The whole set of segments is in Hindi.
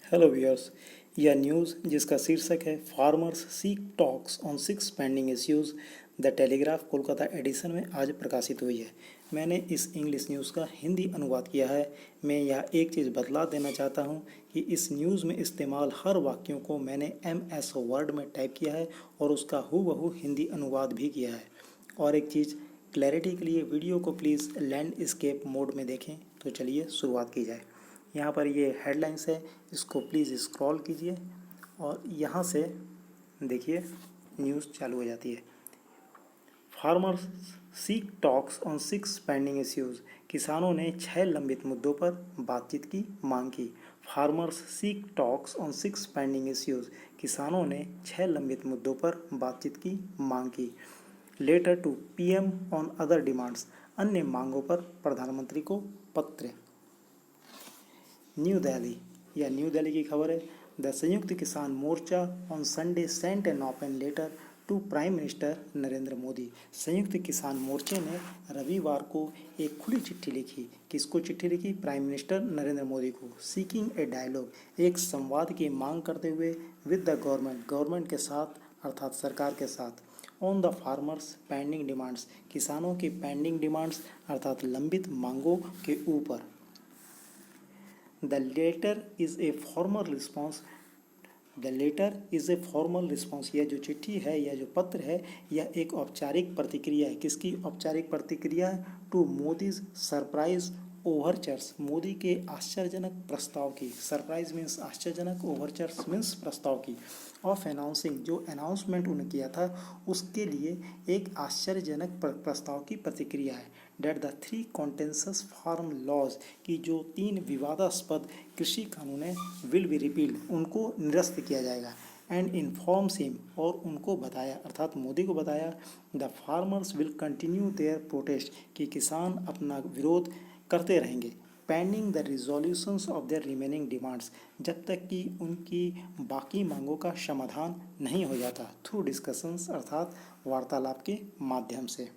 हेलो व्यूअर्स, यह न्यूज़ जिसका शीर्षक है farmers seek talks on 6 pending issues the Telegraph Kolkata edition में आज प्रकाशित हुई है। मैंने इस इंग्लिश न्यूज़ का हिंदी अनुवाद किया है। मैं यह एक चीज़ बतला देना चाहता हूँ कि इस न्यूज़ में इस्तेमाल हर वाक्यों को मैंने MS वर्ड में टाइप किया है और उसका हूबहू हिंदी अनुवाद भी किया है। और एक चीज़ क्लैरिटी के लिए वीडियो को प्लीज़ लैंडस्केप मोड में देखें। तो चलिए शुरुआत की जाए। यहाँ पर ये हेडलाइंस है, इसको प्लीज़ स्क्रॉल कीजिए और यहाँ से देखिए न्यूज़ चालू हो जाती है। Farmers seek talks on 6 pending issues. किसानों ने 6 लंबित मुद्दों पर बातचीत की मांग की। Farmers seek talks on 6 pending issues. किसानों ने 6 लंबित मुद्दों पर बातचीत की मांग की। Letter to PM on other demands. अन्य मांगों पर प्रधानमंत्री को पत्र। न्यू दिल्ली, यह न्यू दिल्ली की खबर है। The Samyukt Kisan Morcha on Sunday sent an open letter to prime minister Narendra Modi. Samyukt Kisan मोर्चे ने रविवार को एक खुली चिट्ठी लिखी। किसको चिट्ठी लिखी? प्राइम मिनिस्टर नरेंद्र मोदी को। सीकिंग ए डायलॉग, एक संवाद की मांग करते हुए विद द गवर्नमेंट के साथ अर्थात सरकार के साथ। On the farmers pending demands, किसानों की पेंडिंग डिमांड्स अर्थात लंबित मांगों के ऊपर। The letter is a formal response. The letter is a formal response. यह जो चिट्ठी है, यह जो पत्र है, यह एक औपचारिक प्रतिक्रिया है। किसकी औपचारिक प्रतिक्रिया है? टू मोदीज सरप्राइज ओवरचर्स, मोदी के आश्चर्यजनक प्रस्ताव की। सरप्राइज मीन्स आश्चर्यजनक, ओवरचर्स मीन्स प्रस्ताव की। ऑफ अनाउंसिंग, जो अनाउंसमेंट उन्होंने किया था उसके लिए एक आश्चर्यजनक प्रस्ताव की प्रतिक्रिया है। डेट द 3 कॉन्टेंसस फार्म लॉज, की जो 3 विवादास्पद कृषि कानून है, विल बी रिपील्ड, उनको निरस्त किया जाएगा। एंड इन्फॉर्म्स हिम, और उनको बताया अर्थात मोदी को बताया, the farmers will continue their protest, कि किसान अपना विरोध करते रहेंगे। Pending the resolutions of their remaining demands, जब तक कि उनकी बाकी मांगों का समाधान नहीं हो जाता। थ्रू डिस्कशंस अर्थात वार्तालाप के माध्यम से।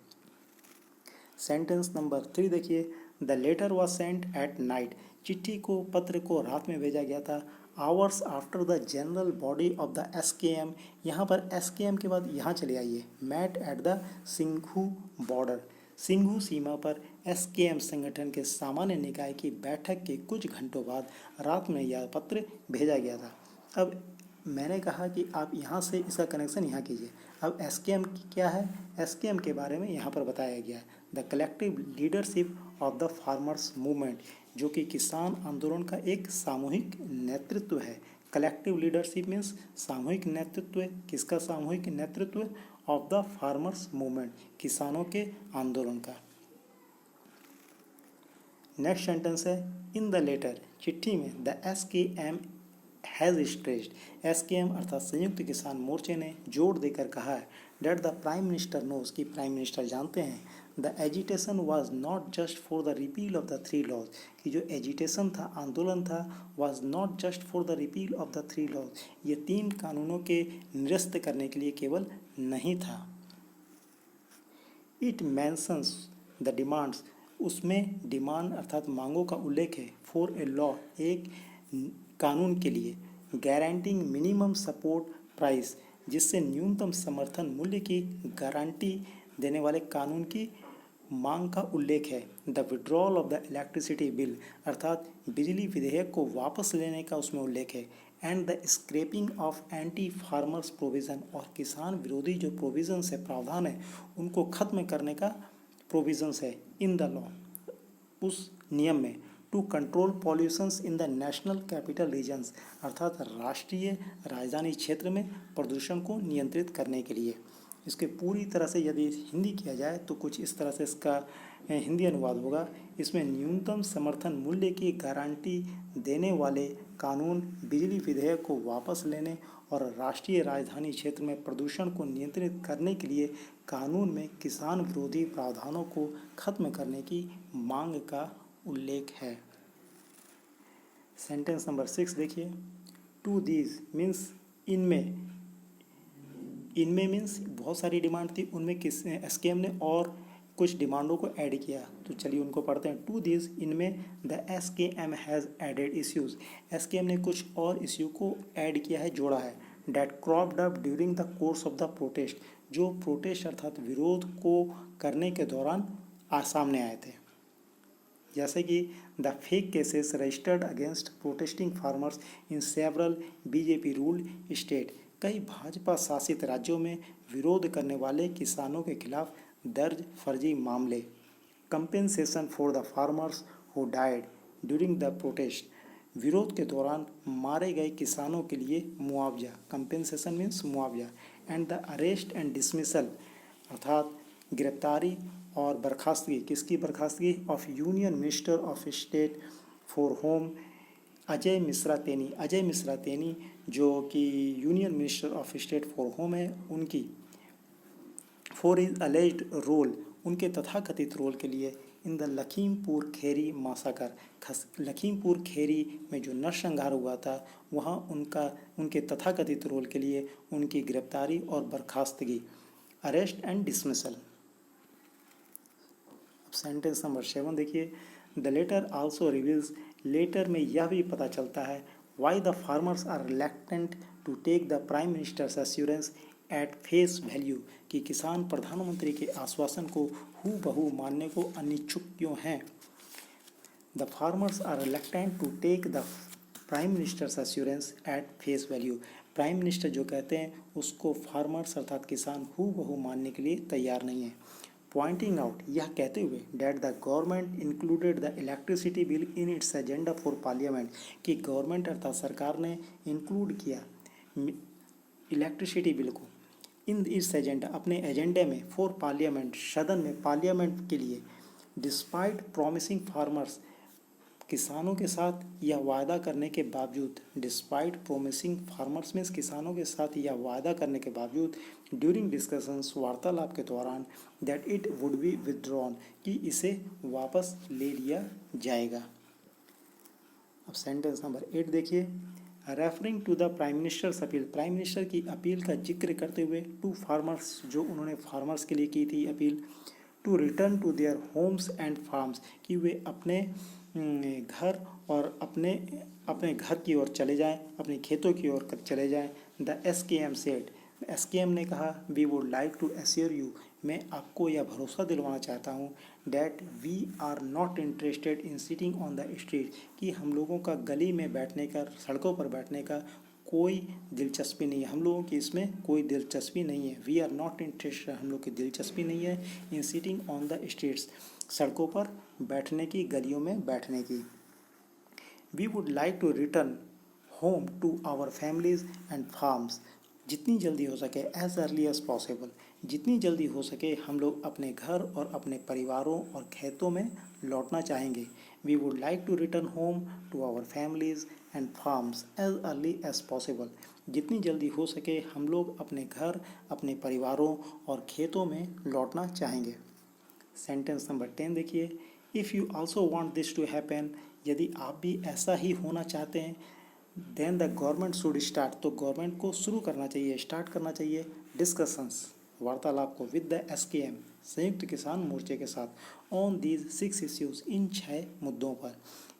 सेंटेंस नंबर 3 देखिए। The letter was sent at night, चिट्ठी को पत्र को रात में भेजा गया था। Hours after the general body of the SKM, यहाँ पर SKM के बाद यहाँ चले आइए। Met at the Singhu border, Singhu सीमा पर SKM संगठन के सामान्य निकाय की बैठक के कुछ घंटों बाद रात में यह पत्र भेजा गया था। अब मैंने कहा कि आप यहाँ से इसका कनेक्शन यहाँ कीजिए। अब SKM क्या है? SKM के बारे में यहाँ पर बताया गया है। The collective leadership of the farmers movement, जो कि किसान आंदोलन का एक सामूहिक नेतृत्व है। कलेक्टिव लीडरशिप मीन्स सामूहिक नेतृत्व। किसका सामूहिक नेतृत्व? ऑफ द फार्मर्स मूवमेंट, किसानों के आंदोलन का। नेक्स्ट सेंटेंस है, इन द लेटर, चिट्ठी में, the SKM has stressed, SKM अर्थात संयुक्त किसान मोर्चे ने जोर देकर कहा है, that the prime minister knows, की प्राइम मिनिस्टर जानते हैं, the agitation was not just for the repeal of the 3 laws, कि जो एजिटेशन था, आंदोलन था, was not just for the repeal of the 3 laws, ये 3 कानूनों के निरस्त करने के लिए केवल नहीं था। इट मैंशंस द डिमांड्स, उसमें डिमांड अर्थात मांगों का उल्लेख है। फॉर ए लॉ, एक कानून के लिए। गारंटिंग मिनिमम सपोर्ट प्राइस, जिससे न्यूनतम समर्थन मूल्य की गारंटी देने वाले कानून की मांग का उल्लेख है। The withdrawal of the electricity bill, अर्थात बिजली विधेयक को वापस लेने का उसमें उल्लेख है। And the scrapping of anti farmers provision, और किसान विरोधी जो प्रोविज़न्स है, प्रावधान है, उनको खत्म करने का प्रोविज़न्स है इन द लॉ, उस नियम में। To control pollutions in the national capital regions, अर्थात राष्ट्रीय राजधानी क्षेत्र में प्रदूषण को नियंत्रित करने के लिए। इसके पूरी तरह से यदि हिंदी किया जाए तो कुछ इस तरह से इसका हिंदी अनुवाद होगा। इसमें न्यूनतम समर्थन मूल्य की गारंटी देने वाले कानून, बिजली विधेयक को वापस लेने और राष्ट्रीय राजधानी क्षेत्र में प्रदूषण को नियंत्रित करने के लिए कानून में किसान विरोधी प्रावधानों को खत्म करने की मांग का उल्लेख है। सेंटेंस नंबर 6 देखिए। टू दीज मीन्स इनमें, इनमें मीन्स बहुत सारी डिमांड थी, उनमें किस SKM ने और कुछ डिमांडों को ऐड किया। तो चलिए उनको पढ़ते हैं। टू दिस, इनमें the SKM has added issues, SKM ने कुछ और इश्यू को ऐड किया है, जोड़ा है। That cropped up during the course of the protest, जो प्रोटेस्ट अर्थात विरोध को करने के दौरान सामने आए थे। जैसे कि the fake cases registered against protesting farmers in several BJP ruled state, कई भाजपा शासित राज्यों में विरोध करने वाले किसानों के खिलाफ दर्ज फर्जी मामले। Compensation for the farmers who died during the protest, विरोध के दौरान मारे गए किसानों के लिए मुआवजा। कंपेंसेशन मीन्स मुआवजा। And the arrest and dismissal, अर्थात गिरफ्तारी और बर्खास्तगी, किसकी बर्खास्तगी? Of union minister of state for home Ajay Mishra Teni, Ajay Mishra Teni जो कि union minister of state for home है, उनकी फॉर हिज अलेज्ड रोल, उनके तथाकथित रोल के लिए इन द लखीमपुर खेरी मासाकर, लखीमपुर खेरी में जो नरसंहार हुआ था वहाँ उनके तथाकथित रोल के लिए उनकी गिरफ्तारी और बर्खास्तगी। Arrest and dismissal. Sentence number 7 देखिए। The letter also reveals, letter में यह भी पता चलता है why the farmers are reluctant to take the prime minister's assurance at face value, कि किसान प्रधानमंत्री के आश्वासन को हूबहू मानने को अनिच्छुक क्यों हैं। The farmers are reluctant to take the prime minister's assurance at face value, prime minister जो कहते हैं उसको फार्मर्स अर्थात किसान हूबहू मानने के लिए तैयार नहीं है। पॉइंटिंग आउट, यह कहते हुए that the government included the electricity bill in its agenda for parliament, कि गवर्नमेंट अर्थात सरकार ने इंक्लूड किया इलेक्ट्रिसिटी बिल को इन इस एजेंडा, अपने एजेंडे में, फॉर पार्लियामेंट, सदन में, पार्लियामेंट के लिए। डिस्पाइट प्रॉमिसिंग फार्मर्स, किसानों के साथ यह वादा करने के बावजूद, डिस्पाइट प्रोमिसिंग फार्मर्स मीन्स किसानों के साथ यह वादा करने के बावजूद, ड्यूरिंग डिस्कशंस, वार्तालाप के दौरान, that it would be withdrawn, कि इसे वापस ले लिया जाएगा। अब सेंटेंस नंबर 8 देखिए। Referring to the prime minister's appeal, prime minister की अपील का जिक्र करते हुए, टू फार्मर्स, जो उन्होंने फार्मर्स के लिए की थी appeal, to return to their homes and farms, कि वे अपने घर और अपने घर की ओर चले जाएं, अपने खेतों की ओर चले जाएं। द SKM सेड, SKM ने कहा, we would like to assure you, मैं आपको यह भरोसा दिलवाना चाहता हूँ, that we are not interested in sitting on the street, कि हम लोगों का गली में बैठने का, सड़कों पर बैठने का कोई दिलचस्पी नहीं है, हम लोगों की इसमें कोई दिलचस्पी नहीं है। वी आर नॉट इंटरेस्टेड, हम लोग की दिलचस्पी नहीं है in sitting on the streets, सड़कों पर बैठने की, गलियों में बैठने की। We would like to return home to our families and farms, जितनी जल्दी हो सके, एज अर्ली एज पॉसिबल, जितनी जल्दी हो सके हम लोग अपने घर और अपने परिवारों और खेतों में लौटना चाहेंगे। We would like to return home to our families and farms as early as possible, जितनी जल्दी हो सके हम लोग अपने घर, अपने परिवारों और खेतों में लौटना चाहेंगे। सेंटेंस नंबर 10 देखिए। If you also want this to happen, यदि आप भी ऐसा ही होना चाहते हैं, then the government should start, तो गवर्नमेंट को शुरू करना चाहिए, स्टार्ट करना चाहिए डिस्कशंस, वार्तालाप को, विद द SKM, संयुक्त किसान मोर्चे के साथ, ऑन दीज 6 इश्यूज, इन 6 मुद्दों पर।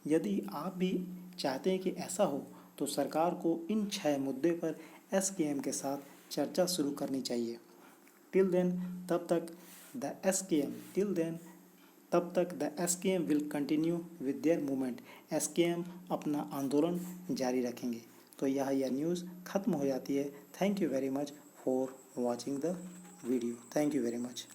यदि आप भी चाहते हैं कि ऐसा हो तो सरकार को इन 6 मुद्दे पर SKM के साथ चर्चा शुरू करनी चाहिए। टिल देन, तब तक the SKM will continue with their movement, SKM अपना आंदोलन जारी रखेंगे। तो यह न्यूज़ खत्म हो जाती है। Thank you very much for watching the video. Thank you very much.